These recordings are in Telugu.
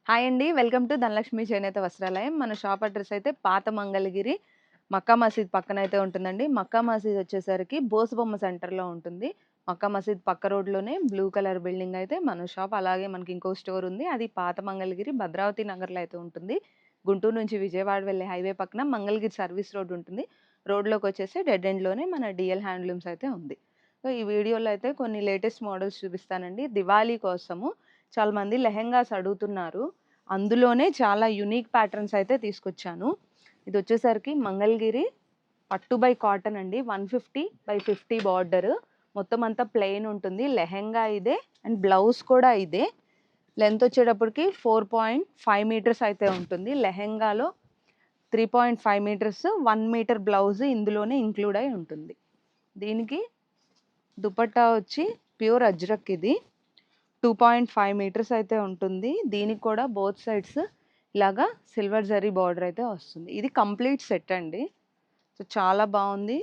హాయ్ అండి. వెల్కమ్ టు ధనలక్ష్మి చేనేత వస్త్రాలయం. మన షాప్ అడ్రెస్ అయితే పాత మంగళగిరి మక్కా మసీద్ పక్కనైతే ఉంటుందండి. మక్కా మసీద్ వచ్చేసరికి బోసుబొమ్మ సెంటర్‌లో ఉంటుంది. మక్కా మసీద్ పక్క రోడ్‌లోనే బ్లూ కలర్ బిల్డింగ్ అయితే మన షాప్. అలాగే మనకి ఇంకో స్టోర్ ఉంది. అది పాత మంగళగిరి భద్రావతి నగర్‌లో అయితే ఉంటుంది. గుంటూరు నుంచి విజయవాడ వెళ్ళే హైవే పక్కన మంగళగిరి సర్వీస్ రోడ్ ఉంటుంది. రోడ్‌లోకొచ్చేసి డెడ్ ఎండ్‌లోనే మన డీఎల్ హ్యాండ్లూమ్స్ అయితే ఉంది. సో, ఈ వీడియోలో అయితే కొన్ని లేటెస్ట్ మోడల్స్ చూపిస్తానండి. దివాళీ కోసము చాలా మంది లెహెంగాస్ అడుగుతున్నారు. అందులోనే చాలా యూనిక్ ప్యాటర్న్స్ అయితే తీసుకొచ్చాను. ఇదొచ్చేసరికి మంగళగిరి పట్టు బై కాటన్ అండి. 150/50 బార్డర్. మొత్తం అంతా ప్లెయిన్ ఉంటుంది. లెహెంగా ఇదే అండ్ బ్లౌజ్ కూడా ఇదే. లెంత్ వచ్చేటప్పటికి 4.5 మీటర్స్ అయితే ఉంటుంది. లెహెంగాలో 3.5 మీటర్స్, 1 మీటర్ బ్లౌజ్ ఇందులోనే ఇంక్లూడ్ అయి ఉంటుంది. దీనికి దుపట్టా వచ్చి ప్యూర్ అజ్రక్ ఇది. 2.5 మీటర్స్ అయితే ఉంటుంది. దీనికి కూడా బోత్ సైడ్స్ ఇలాగా సిల్వర్ జరీ బార్డర్ అయితే వస్తుంది. ఇది కంప్లీట్ సెట్ అండి. సో, చాలా బాగుంది.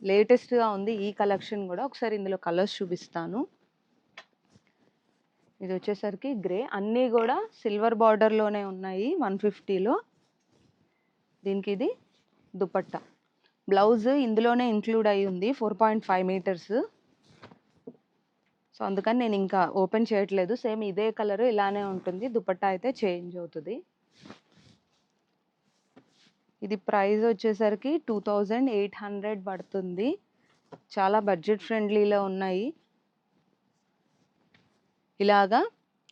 లేటెస్ట్‌గా ఉంది ఈ కలెక్షన్ కూడా. ఒకసారి ఇందులో కలర్స్ చూపిస్తాను. ఇది వచ్చేసరికి గ్రే. అన్నీ కూడా సిల్వర్ బార్డర్‌లోనే ఉన్నాయి 150లో. దీనికి ఇది దుపట్టా. బ్లౌజ్ ఇందులోనే ఇంక్లూడ్ అయ్యి ఉంది 4.5 మీటర్స్. సో, అందుకని నేను ఇంకా ఓపెన్ చేయట్లేదు. సేమ్ ఇదే కలర్ ఇలానే ఉంటుంది. దుపట్టా అయితే చేంజ్ అవుతుంది. ఇది ప్రైస్ వచ్చేసరికి 2800 పడుతుంది. చాలా బడ్జెట్ ఫ్రెండ్లీలో ఉన్నాయి. ఇలాగా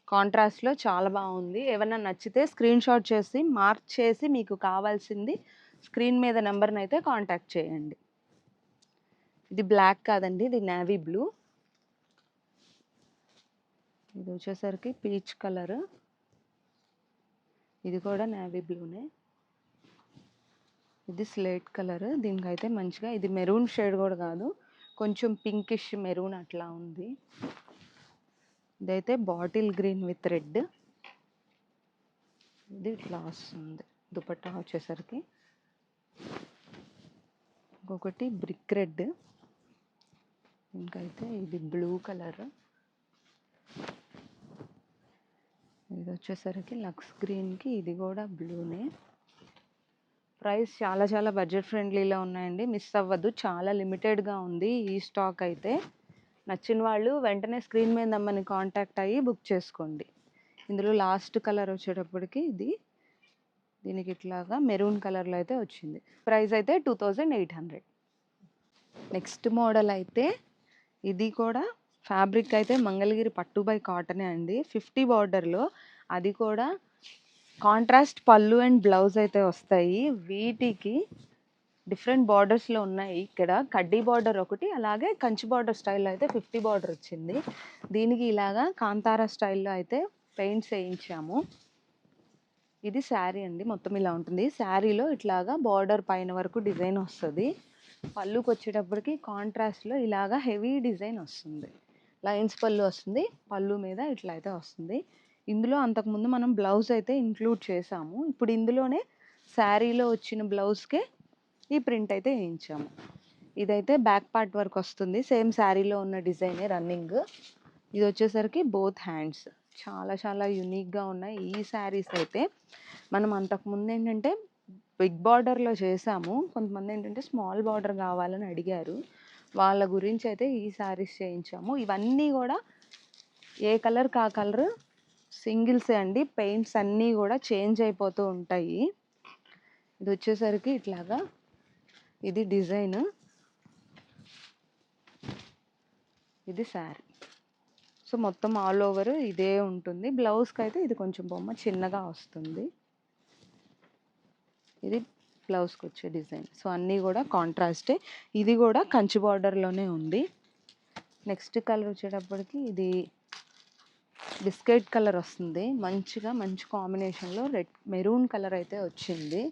కాంట్రాస్ట్‌లో చాలా బాగుంది. ఏమన్నా నచ్చితే స్క్రీన్ షాట్ చేసి మార్క్ చేసి మీకు కావాల్సింది స్క్రీన్ మీద నెంబర్‌ని అయితే కాంటాక్ట్ చేయండి. ఇది బ్లాక్ కాదండి, ఇది నేవీ బ్లూ. ఇది వచ్చేసరికి పీచ్ కలర్. ఇది కూడా నేవీ బ్లూనే. ఇది స్లేట్ కలర్. దీనికైతే మంచిగా ఇది మెరూన్ షేడ్ కూడా కాదు, కొంచెం పింకిష్ మెరూన్ అట్లా ఉంది. ఇదైతే బాటిల్ గ్రీన్ విత్ రెడ్. ఇది ఇట్లా వస్తుంది దుపట్టా వచ్చేసరికి. ఇంకొకటి బ్రిక్ రెడ్. ఇంకైతే ఇది బ్లూ కలర్. ఇది వచ్చేసరికి లక్స్ గ్రీన్కి ఇది కూడా బ్లూనే. ప్రైస్ చాలా చాలా బడ్జెట్ ఫ్రెండ్లీలో ఉన్నాయండి. మిస్ అవ్వద్దు. చాలా లిమిటెడ్గా ఉంది ఈ స్టాక్ అయితే. నచ్చిన వాళ్ళు వెంటనే స్క్రీన్ మీద నమ్మని కాంటాక్ట్ అయ్యి బుక్ చేసుకోండి. ఇందులో లాస్ట్ కలర్ వచ్చేటప్పటికి దీనికి ఇట్లాగా మెరూన్ కలర్లో అయితే వచ్చింది. ప్రైస్ అయితే 2800. నెక్స్ట్ మోడల్ అయితే ఇది కూడా ఫ్యాబ్రిక్ అయితే మంగళగిరి పట్టు బై కాటనే అండి. 50 బార్డర్లో. అది కూడా కాంట్రాస్ట్ పళ్ళు అండ్ బ్లౌజ్ అయితే వస్తాయి. వీటికి డిఫరెంట్ బార్డర్స్లో ఉన్నాయి. ఇక్కడ కడ్డీ బార్డర్ ఒకటి, అలాగే కంచి బార్డర్ స్టైల్లో అయితే 50 బార్డర్ వచ్చింది. దీనికి ఇలాగా కాంతారా స్టైల్లో అయితే పెయింట్స్ వేయించాము. ఇది శారీ అండి. మొత్తం ఇలా ఉంటుంది. శారీలో ఇట్లాగా బార్డర్ పైన వరకు డిజైన్ వస్తుంది. పళ్ళుకి వచ్చేటప్పటికి కాంట్రాస్ట్లో ఇలాగా హెవీ డిజైన్ వస్తుంది. లైన్స్ పళ్ళు వస్తుంది. పళ్ళు మీద ఇట్లా అయితే వస్తుంది. ఇందులో అంతకుముందు మనం బ్లౌజ్ అయితే ఇంక్లూడ్ చేసాము. ఇప్పుడు ఇందులోనే శారీలో వచ్చిన బ్లౌజ్కే ఈ ప్రింట్ అయితే వేయించాము. ఇదైతే బ్యాక్ పార్ట్ వరకు వస్తుంది. సేమ్ శారీలో ఉన్న డిజైనే రన్నింగ్. ఇది వచ్చేసరికి బోత్ హ్యాండ్స్. చాలా చాలా యూనిక్గా ఉన్నాయి ఈ శారీస్ అయితే. మనం అంతకుముందు ఏంటంటే బిగ్ బార్డర్లో చేసాము. కొంతమంది ఏంటంటే స్మాల్ బార్డర్ కావాలని అడిగారు. వాళ్ళ గురించి అయితే ఈ శారీస్ చేయించాము. ఇవన్నీ కూడా ఏ కలర్ కా కలర్ సింగిల్సే అండి. పెయింట్స్ అన్నీ కూడా చేంజ్ అయిపోతూ ఉంటాయి. ఇది వచ్చేసరికి ఇట్లాగా ఇది డిజైన్. ఇది శారీ. సో, మొత్తం ఆల్ ఓవర్ ఇదే ఉంటుంది. బ్లౌజ్కి అయితే ఇది కొంచెం బొమ్మ చిన్నగా వస్తుంది. ఇది బ్లౌజ్కి వచ్చే డిజైన్. సో, అన్నీ కూడా కాంట్రాస్టే. ఇది కూడా కంచి బార్డర్లోనే ఉంది. నెక్స్ట్ కలర్ వచ్చేటప్పటికి ఇది బిస్కెట్ కలర్ వస్తుంది. మంచిగా మంచి కాంబినేషన్లో రెడ్ మెరూన్ కలర్ అయితే వచ్చింది.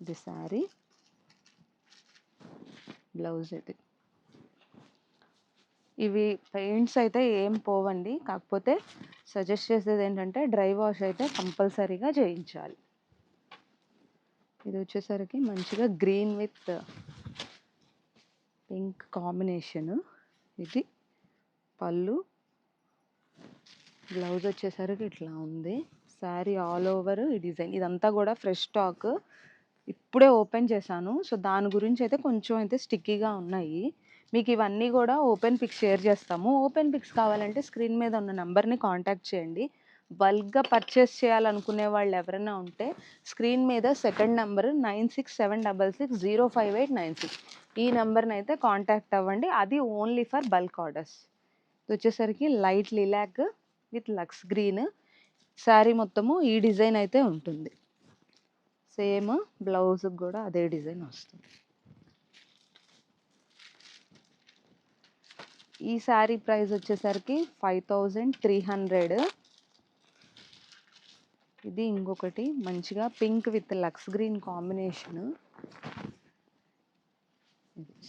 ఇది శారీ, బ్లౌజ్ ఇది. ఇవి పెయింట్స్ అయితే ఏం పోవండి. కాకపోతే సజెస్ట్ చేసేది ఏంటంటే డ్రై వాష్ అయితే కంపల్సరీగా చేయించాలి. ఇది వచ్చేసరికి మంచిగా గ్రీన్ విత్ పింక్ కాంబినేషను. ఇది పళ్ళు. బ్లౌజ్ వచ్చేసరికి ఇట్లా ఉంది. శారీ ఆల్ ఓవర్ ఈ డిజైన్. ఇదంతా కూడా ఫ్రెష్ స్టాక్. ఇప్పుడే ఓపెన్ చేశాను. సో, దాని గురించి అయితే కొంచెం అయితే స్టిక్కీగా ఉన్నాయి. మీకు ఇవన్నీ కూడా ఓపెన్ పిక్స్ షేర్ చేస్తాము. ఓపెన్ పిక్స్ కావాలంటే స్క్రీన్ మీద ఉన్న నంబర్‌ని కాంటాక్ట్ చేయండి. బల్క్‌గా పర్చేస్ చేయాలనుకునే వాళ్ళు ఎవరైనా ఉంటే స్క్రీన్ మీద సెకండ్ నంబర్ 9676605896 ఈ నంబర్‌ని అయితే కాంటాక్ట్ అవ్వండి. అది ఓన్లీ ఫర్ బల్క్ ఆర్డర్స్. ఇది వచ్చేసరికి light lilac with lux green. Sari మొత్తము ఈ డిజైన్ అయితే ఉంటుంది. సేమ్ బ్లౌజ్కి కూడా అదే డిజైన్ వస్తుంది. ఈ శారీ ప్రైస్ వచ్చేసరికి 5300. ఇది ఇంకొకటి మంచిగా pink with lux green combination.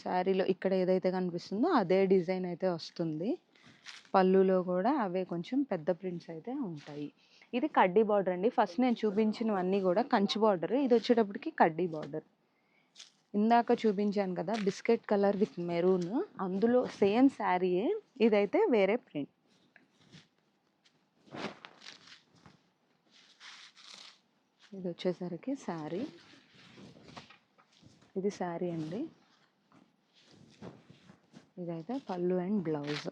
శారీలో ఇక్కడ ఏదైతే కనిపిస్తుందో అదే డిజైన్ అయితే వస్తుంది. పళ్ళులో కూడా అవే కొంచెం పెద్ద ప్రింట్స్ అయితే ఉంటాయి. ఇది కడ్డీ బార్డర్ అండి. ఫస్ట్ నేను చూపించినవన్నీ కూడా కంచి బార్డర్. ఇది వచ్చేటప్పటికి కడ్డీ బార్డర్. ఇందాక చూపించాను కదా బిస్కెట్ కలర్ విత్ మెరూన్, అందులో సేమ్ శారీయే, ఇదైతే వేరే ప్రింట్. ఇది వచ్చేసరికి శారీ. ఇది శారీ అండి. ఇదైతే పళ్ళు అండ్ బ్లౌజ్.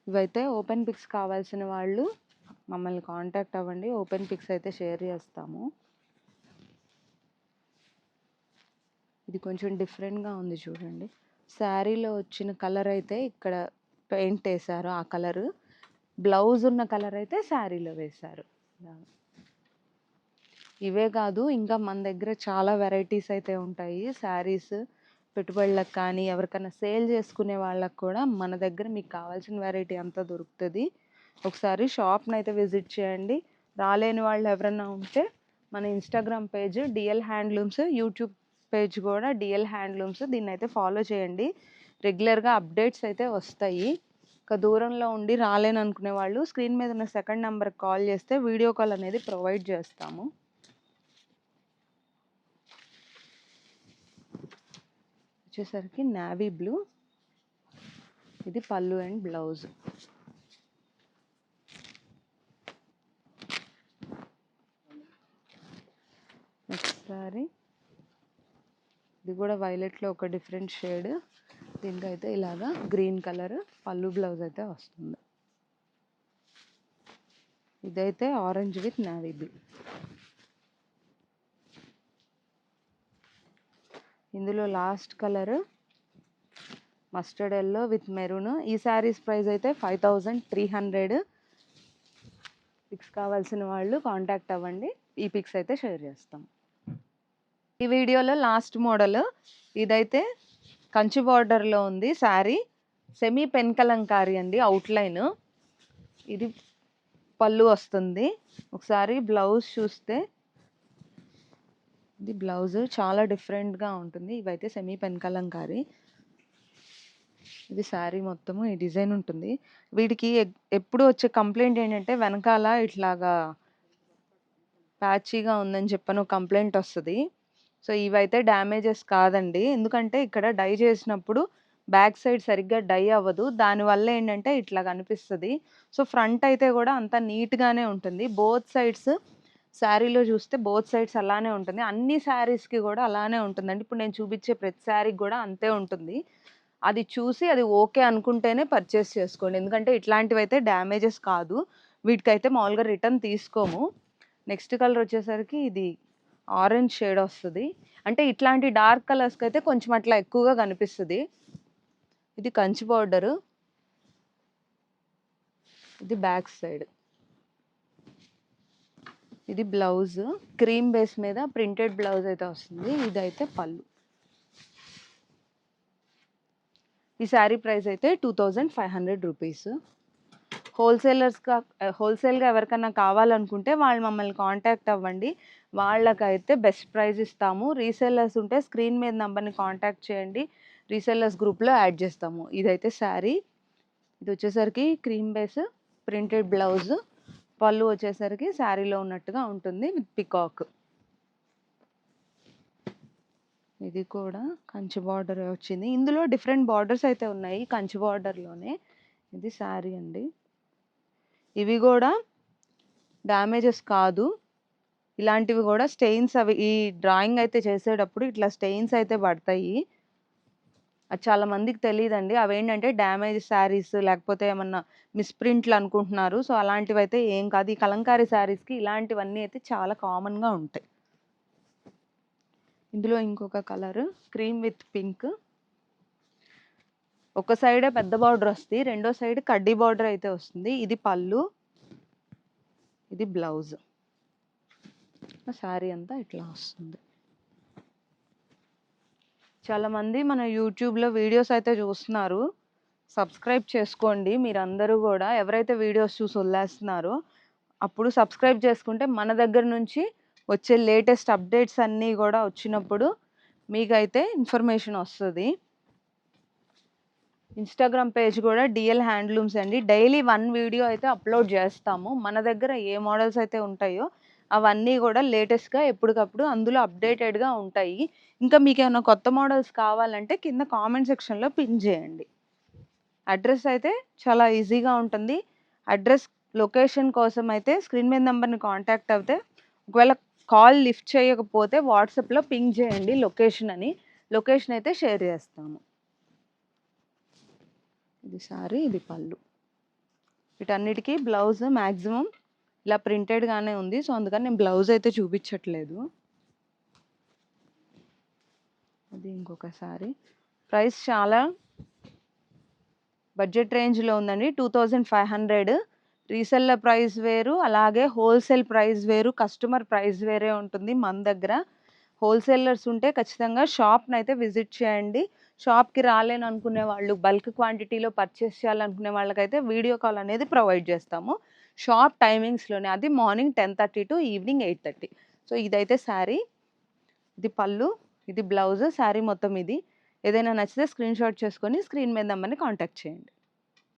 ఇవైతే ఓపెన్ పిక్స్ కావాల్సిన వాళ్ళు మమ్మల్ని కాంటాక్ట్ అవ్వండి. ఓపెన్ పిక్స్ అయితే షేర్ చేస్తాము. ఇది కొంచెం డిఫరెంట్గా ఉంది చూడండి. శారీలో వచ్చిన కలర్ అయితే ఇక్కడ పెయింట్ వేశారు, ఆ కలరు. బ్లౌజ్ ఉన్న కలర్ అయితే శారీలో వేశారు. ఇవే కాదు, ఇంకా మన దగ్గర చాలా వెరైటీస్ అయితే ఉంటాయి. శారీస్ పెట్టుబడులకు కానీ ఎవరికైనా సేల్ చేసుకునే వాళ్ళకు కూడా మన దగ్గర మీకు కావాల్సిన వెరైటీ అంతా దొరుకుతుంది. ఒకసారి షాప్ని అయితే విజిట్ చేయండి. రాలేని వాళ్ళు ఎవరైనా ఉంటే మన Instagram page DL handlooms, YouTube page కూడా డిఎల్ హ్యాండ్లూమ్స్, దీన్ని అయితే ఫాలో చేయండి. రెగ్యులర్గా అప్డేట్స్ అయితే వస్తాయి. ఒక దూరంలో ఉండి రాలేను అనుకునే వాళ్ళు స్క్రీన్ మీద ఉన్న సెకండ్ నెంబర్కి కాల్ చేస్తే వీడియో కాల్ అనేది ప్రొవైడ్ చేస్తాము. వచ్చేసరికి నావీ బ్లూ. ఇది పళ్ళు అండ్ బ్లౌజ్. నెక్స్ట్ సారీ ఇది కూడా వైలెట్లో ఒక డిఫరెంట్ షేడ్. దీనికైతే ఇలాగా గ్రీన్ కలర్ పళ్ళు బ్లౌజ్ అయితే వస్తుంది. ఇదైతే ఆరెంజ్ విత్ నావీ బ్లూ. ఇందులో last colour mustard yellow with maroon. ఈ శారీస్ ప్రైస్ అయితే 5300. పిక్స్ కావాల్సిన వాళ్ళు కాంటాక్ట్ అవ్వండి. ఈ పిక్స్ అయితే షేర్ చేస్తాం. ఈ వీడియోలో లాస్ట్ మోడల్ ఇదైతే కంచి బార్డర్లో ఉంది శారీ. సెమీ పెన్ కలంకారీ అండి, అవుట్లైన్. ఇది పళ్ళు వస్తుంది. ఒకసారి బ్లౌజ్ చూస్తే ఇది బ్లౌజ్ చాలా డిఫరెంట్గా ఉంటుంది. ఇవైతే సెమీ పెన్ కలంకారీ. ఇది శారీ మొత్తము ఈ డిజైన్ ఉంటుంది. వీటికి ఎప్పుడు వచ్చే కంప్లైంట్ ఏంటంటే వెనకాల ఇట్లాగా ప్యాచీగా ఉందని చెప్పని ఒక కంప్లైంట్ వస్తుంది. సో ఇవైతే డ్యామేజెస్ కాదండి. ఎందుకంటే ఇక్కడ డై చేసినప్పుడు బ్యాక్ సైడ్ సరిగ్గా డై అవ్వదు. దానివల్ల ఏంటంటే ఇట్లా కనిపిస్తుంది. సో ఫ్రంట్ అయితే కూడా అంతా నీట్గానే ఉంటుంది. బోత్ సైడ్స్ శారీలో చూస్తే బోత్ సైడ్స్ అలానే ఉంటుంది. అన్ని శారీస్కి కూడా అలానే ఉంటుందండి. ఇప్పుడు నేను చూపించే ప్రతి శారీకి కూడా అంతే ఉంటుంది. అది చూసి అది ఓకే అనుకుంటేనే పర్చేస్ చేసుకోండి. ఎందుకంటే ఇట్లాంటివి అయితే డ్యామేజెస్ కాదు. వీటికైతే మామూలుగా రిటర్న్ తీసుకోము. నెక్స్ట్ కలర్ వచ్చేసరికి ఇది ఆరెంజ్ షేడ్ వస్తుంది. అంటే ఇట్లాంటి డార్క్ కలర్స్కి అయితే కొంచెం అట్లా ఎక్కువగా కనిపిస్తుంది. ఇది కంచి బార్డరు. ఇది బ్యాక్ సైడ్. ఇది బ్లౌజ్ క్రీమ్ బేస్ మీద ప్రింటెడ్ బ్లౌజ్ అయితే వస్తుంది. ఇదైతే పళ్ళు. ఈ శారీ ప్రైస్ అయితే 2500 రూపీస్. హోల్సేల్గా ఎవరికైనా కావాలనుకుంటే వాళ్ళు మమ్మల్ని కాంటాక్ట్ అవ్వండి. వాళ్ళకైతే బెస్ట్ ప్రైస్ ఇస్తాము. రీసెల్లర్స్ ఉంటే స్క్రీన్ మీద నెంబర్ని కాంటాక్ట్ చేయండి. రీసెల్లర్స్ గ్రూప్లో యాడ్ చేస్తాము. ఇదైతే శారీ. ఇది వచ్చేసరికి క్రీమ్ బేస్ ప్రింటెడ్ బ్లౌజ్. పళ్ళు వచ్చేసరికి శారీలో ఉన్నట్టుగా ఉంటుంది విత్ పికాక్. ఇది కూడా కంచి బార్డర్ వచ్చింది. ఇందులో డిఫరెంట్ బార్డర్స్ అయితే ఉన్నాయి కంచి బార్డర్లోనే. ఇది శారీ అండి. ఇవి కూడా డ్యామేజెస్ కాదు. ఇలాంటివి కూడా స్టెయిన్స్ అవి ఈ డ్రాయింగ్ అయితే చేసేటప్పుడు ఇట్లా స్టెయిన్స్ అయితే పడతాయి. అది చాలా మందికి తెలీదండి. అవేంటంటే డ్యామేజ్ శారీస్ లేకపోతే ఏమన్నా మిస్‌ప్రింట్లు అనుకుంటున్నారు. సో, అలాంటివైతే ఏం కాదు. ఈ కలంకారీ శారీస్‌కి ఇలాంటివన్నీ అయితే చాలా కామన్‌గా ఉంటాయి. ఇందులో ఇంకొక కలర్ క్రీమ్ విత్ పింక్. ఒక సైడే పెద్ద బార్డర్ వస్తుంది. రెండో సైడ్ కడ్డీ బార్డర్ అయితే వస్తుంది. ఇది పళ్ళు. ఇది బ్లౌజ్. శారీ అంతా ఇట్లా వస్తుంది. చాలామంది మన యూట్యూబ్‌లో వీడియోస్ అయితే చూస్తున్నారు. సబ్స్క్రైబ్ చేసుకోండి మీరందరూ గూడా. ఎవరైతే వీడియోస్ చూసి వదిలేస్తున్నారో, అప్పుడు సబ్స్క్రైబ్ చేసుకుంటే మన దగ్గర నుంచి వచ్చే లేటెస్ట్ అప్డేట్స్ అన్నీ గూడా వచ్చినప్పుడు మీకైతే ఇన్ఫర్మేషన్ వస్తది. ఇన్‌స్టాగ్రామ్ పేజ్ కూడా డీఎల్ హ్యాండ్లూమ్స్ అండి. డైలీ 1 వీడియో అయితే అప్‌లోడ్ చేస్తాము. మన దగ్గర ఏ మోడల్స్ అయితే ఉంటాయో అవన్నీ కూడా లేటెస్ట్‌గా ఎప్పటికప్పుడు అందులో అప్డేటెడ్‌గా ఉంటాయి. ఇంకా మీకేమైనా కొత్త మోడల్స్ కావాలంటే కింద కామెంట్ సెక్షన్‌లో పిన్ చేయండి. అడ్రస్ అయితే చాలా ఈజీగా ఉంటుంది. అడ్రస్ లొకేషన్ కోసం అయితే స్క్రీన్ మీద నంబర్‌ని కాంటాక్ట్ అవుతే ఒకవేళ కాల్ లిఫ్ట్ చేయకపోతే వాట్సాప్‌లో పింగ్ చేయండి లొకేషన్ అని. లొకేషన్ అయితే షేర్ చేస్తాము. ఇది సారీ, ఇది పళ్ళు. వీటన్నిటికీ బ్లౌజ్ మ్యాక్సిమం ఇలా ప్రింటెడ్‌గానే ఉంది. సో, అందుకని నేను బ్లౌజ్ అయితే చూపించట్లేదు. అది ఇంకొక సారీ. ప్రైస్ చాలా బడ్జెట్ రేంజ్‌లో ఉందండి. 2500. రీసెల్లర్ ప్రైస్ వేరు, అలాగే హోల్‌సేల్ ప్రైస్ వేరు, కస్టమర్ ప్రైస్ వేరే ఉంటుంది మన దగ్గర. హోల్‌సేలర్స్ ఉంటే ఖచ్చితంగా షాప్‌నైతే విజిట్ చేయండి. షాప్‌కి రాలేననుకునే వాళ్ళు, బల్క్ క్వాంటిటీలో పర్చేస్ చేయాలనుకునే వాళ్ళకైతే వీడియో కాల్ అనేది ప్రొవైడ్ చేస్తాము. షాప్ టైమింగ్స్‌లోనే. అది మార్నింగ్ 10:30 టు ఈవినింగ్ 8:30. సో, ఇదైతే శారీ. ఇది పళ్ళు, ఇది బ్లౌజ్, శారీ మొత్తం ఇది. ఏదైనా నచ్చితే స్క్రీన్‌షాట్ చేసుకొని స్క్రీన్ మీద నంబర్‌ని కాంటాక్ట్ చేయండి.